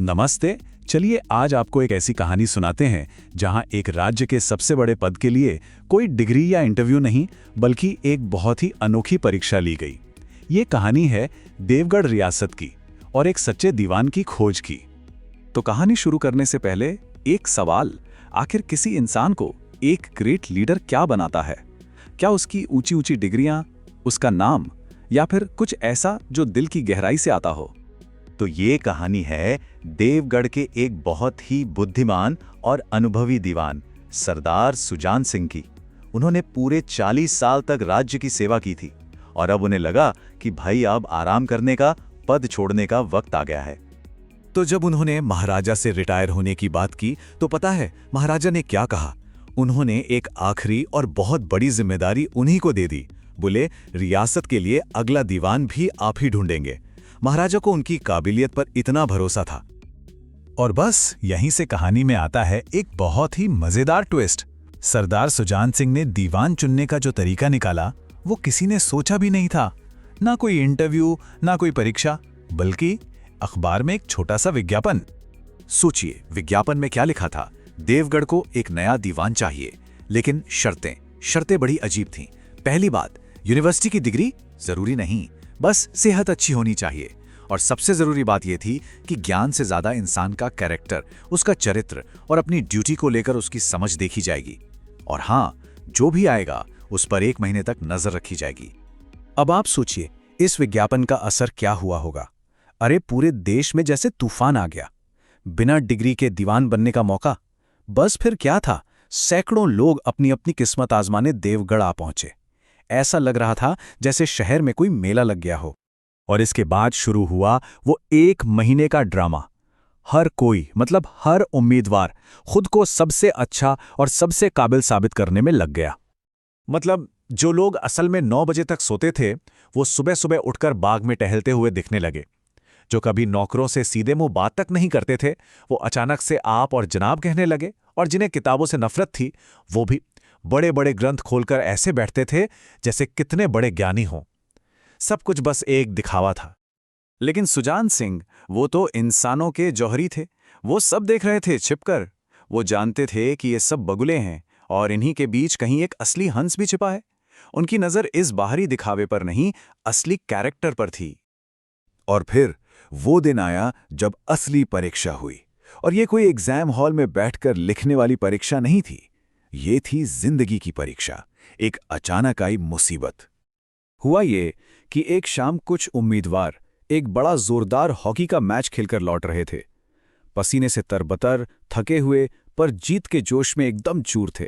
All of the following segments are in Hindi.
नमस्ते। चलिए आज आपको एक ऐसी कहानी सुनाते हैं जहां एक राज्य के सबसे बड़े पद के लिए कोई डिग्री या इंटरव्यू नहीं बल्कि एक बहुत ही अनोखी परीक्षा ली गई। ये कहानी है देवगढ़ रियासत की और एक सच्चे दीवान की खोज की। तो कहानी शुरू करने से पहले एक सवाल, आखिर किसी इंसान को एक ग्रेट लीडर क्या बनाता है? क्या उसकी ऊंची ऊंची डिग्रियां, उसका नाम, या फिर कुछ ऐसा जो दिल की गहराई से आता हो? तो ये कहानी है देवगढ़ के एक बहुत ही बुद्धिमान और अनुभवी दीवान सरदार सुजान सिंह की। उन्होंने पूरे 40 साल तक राज्य की सेवा की थी और अब उन्हें लगा कि भाई अब आराम करने का, पद छोड़ने का वक्त आ गया है। तो जब उन्होंने महाराजा से रिटायर होने की बात की तो पता है महाराजा ने क्या कहा? उन्होंने एक आखिरी और बहुत बड़ी जिम्मेदारी उन्हीं को दे दी। बोले, रियासत के लिए अगला दीवान भी आप ही ढूंढेंगे। महाराजा को उनकी काबिलियत पर इतना भरोसा था। और बस यहीं से कहानी में आता है एक बहुत ही मजेदार ट्विस्ट। सरदार सुजान सिंह ने दीवान चुनने का जो तरीका निकाला वो किसी ने सोचा भी नहीं था। ना कोई इंटरव्यू, ना कोई परीक्षा, बल्कि अखबार में एक छोटा सा विज्ञापन। सोचिए, विज्ञापन में क्या लिखा था? देवगढ़ को एक नया दीवान चाहिए, लेकिन शर्तें बड़ी अजीब थीं। पहली बात, यूनिवर्सिटी की डिग्री जरूरी नहीं, बस सेहत अच्छी होनी चाहिए। और सबसे जरूरी बात यह थी कि ज्ञान से ज्यादा इंसान का कैरेक्टर, उसका चरित्र और अपनी ड्यूटी को लेकर उसकी समझ देखी जाएगी। और हाँ, जो भी आएगा उस पर 1 महीने तक नजर रखी जाएगी। अब आप सोचिए इस विज्ञापन का असर क्या हुआ होगा। अरे पूरे देश में जैसे तूफान आ गया। बिना डिग्री के दीवान बनने का मौका, बस फिर क्या था, सैकड़ों लोग अपनी अपनी किस्मत आजमाने देवगढ़ आ पहुंचे। ऐसा लग रहा था जैसे शहर में कोई मेला लग गया हो। और इसके बाद शुरू हुआ वो 1 महीने का ड्रामा। हर कोई, मतलब हर उम्मीदवार, खुद को सबसे अच्छा और सबसे काबिल साबित करने में लग गया। मतलब जो लोग असल में 9 बजे तक सोते थे, वो सुबह सुबह उठकर बाग में टहलते हुए दिखने लगे। जो कभी नौकरों से सीधे मुंह बात तक नहीं करते थे, वो अचानक से आप और जनाब कहने लगे। और जिन्हें किताबों से नफरत थी, वो भी बड़े बड़े ग्रंथ खोलकर ऐसे बैठते थे जैसे कितने बड़े ज्ञानी हों। सब कुछ बस एक दिखावा था। लेकिन सुजान सिंह, वो तो इंसानों के जौहरी थे। वो सब देख रहे थे छिपकर। वो जानते थे कि ये सब बगुले हैं और इन्हीं के बीच कहीं एक असली हंस भी छिपा है। उनकी नजर इस बाहरी दिखावे पर नहीं, असली कैरेक्टर पर थी। और फिर वो दिन आया जब असली परीक्षा हुई। और ये कोई एग्जाम हॉल में बैठकर लिखने वाली परीक्षा नहीं थी। ये थी जिंदगी की परीक्षा, एक अचानक आई मुसीबत। हुआ ये कि एक शाम कुछ उम्मीदवार एक बड़ा जोरदार हॉकी का मैच खेलकर लौट रहे थे। पसीने से तरबतर, थके हुए, पर जीत के जोश में एकदम चूर थे।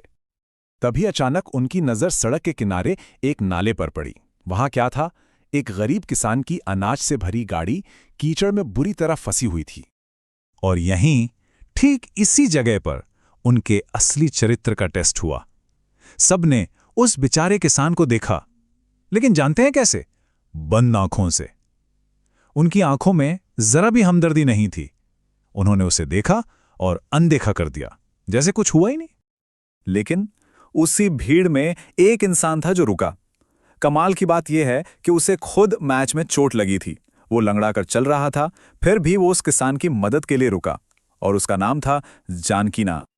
तभी अचानक उनकी नजर सड़क के किनारे एक नाले पर पड़ी। वहां क्या था? एक गरीब किसान की अनाज से भरी गाड़ी कीचड़ में बुरी तरह फंसी हुई थी। और यहीं, ठीक इसी जगह पर, उनके असली चरित्र का टेस्ट हुआ। सबने उस बेचारे किसान को देखा, लेकिन जानते हैं कैसे? बंद आंखों से। उनकी आंखों में जरा भी हमदर्दी नहीं थी। उन्होंने उसे देखा और अनदेखा कर दिया, जैसे कुछ हुआ ही नहीं। लेकिन उसी भीड़ में एक इंसान था जो रुका। कमाल की बात यह है कि उसे खुद मैच में चोट लगी थी। वो लंगड़ा कर चल रहा था, फिर भी वो उस किसान की मदद के लिए रुका। और उसका नाम था जानकीनाथ।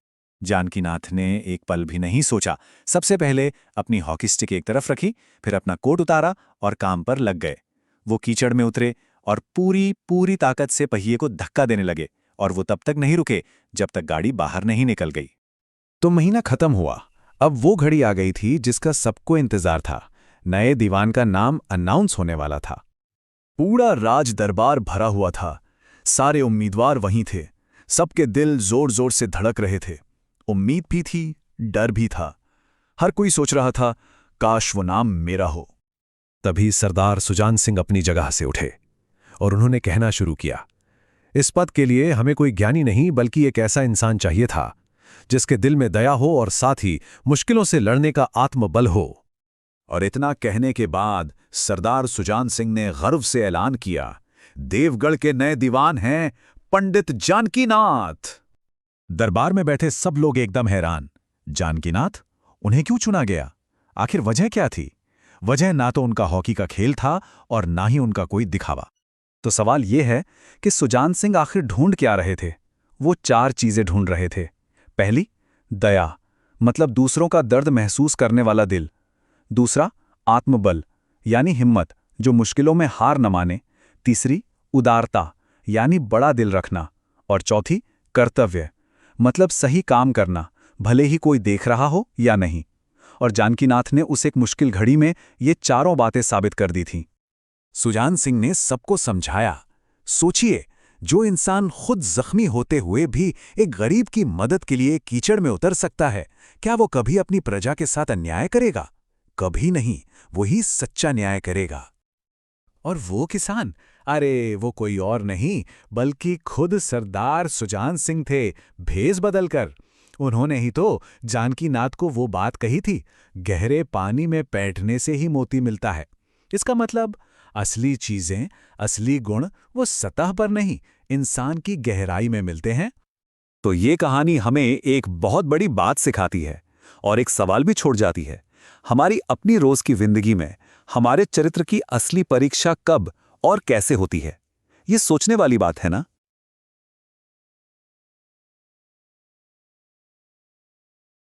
जानकीनाथ ने एक पल भी नहीं सोचा। सबसे पहले अपनी हॉकी स्टिक एक तरफ रखी, फिर अपना कोट उतारा और काम पर लग गए। वो कीचड़ में उतरे और पूरी ताकत से पहिए को धक्का देने लगे। और वो तब तक नहीं रुके जब तक गाड़ी बाहर नहीं निकल गई। तो महीना खत्म हुआ। अब वो घड़ी आ गई थी जिसका सबको इंतजार था। नए दीवान का नाम अनाउंस होने वाला था। पूरा राज दरबार भरा हुआ था। सारे उम्मीदवार वहीं थे। सबके दिल जोर जोर से धड़क रहे थे। उम्मीद भी थी, डर भी था। हर कोई सोच रहा था, काश वो नाम मेरा हो। तभी सरदार सुजान सिंह अपनी जगह से उठे और उन्होंने कहना शुरू किया, इस पद के लिए हमें कोई ज्ञानी नहीं बल्कि एक ऐसा इंसान चाहिए था जिसके दिल में दया हो और साथ ही मुश्किलों से लड़ने का आत्मबल हो। और इतना कहने के बाद सरदार सुजान सिंह ने गर्व से ऐलान किया, देवगढ़ के नए दीवान हैं पंडित जानकीनाथ। दरबार में बैठे सब लोग एकदम हैरान। जानकीनाथ? उन्हें क्यों चुना गया? आखिर वजह क्या थी? वजह ना तो उनका हॉकी का खेल था और ना ही उनका कोई दिखावा। तो सवाल ये है कि सुजान सिंह आखिर ढूंढ क्या रहे थे। वो 4 चीजें ढूंढ रहे थे। पहली, दया, मतलब दूसरों का दर्द महसूस करने वाला दिल। दूसरा, आत्मबल, यानी हिम्मत, जो मुश्किलों में हार न माने। तीसरी, उदारता, यानी बड़ा दिल रखना। और चौथी, कर्तव्य, मतलब सही काम करना, भले ही कोई देख रहा हो या नहीं। और जानकीनाथ ने उस एक मुश्किल घड़ी में ये चारों बातें साबित कर दी थीं। सुजान सिंह ने सबको समझाया, सोचिए, जो इंसान खुद जख्मी होते हुए भी एक गरीब की मदद के लिए कीचड़ में उतर सकता है, क्या वो कभी अपनी प्रजा के साथ अन्याय करेगा? कभी नहीं, वही सच्चा न्याय करेगा। और वो किसान, अरे वो कोई और नहीं बल्कि खुद सरदार सुजान सिंह थे, भेष बदलकर। उन्होंने ही तो जानकीनाथ को वो बात कही थी, गहरे पानी में बैठने से ही मोती मिलता है। इसका मतलब असली चीजें, असली गुण वो सतह पर नहीं, इंसान की गहराई में मिलते हैं। तो ये कहानी हमें एक बहुत बड़ी बात सिखाती है और एक सवाल भी छोड़ जाती है। हमारी अपनी रोज की जिंदगी में हमारे चरित्र की असली परीक्षा कब और कैसे होती है? ये सोचने वाली बात है ना।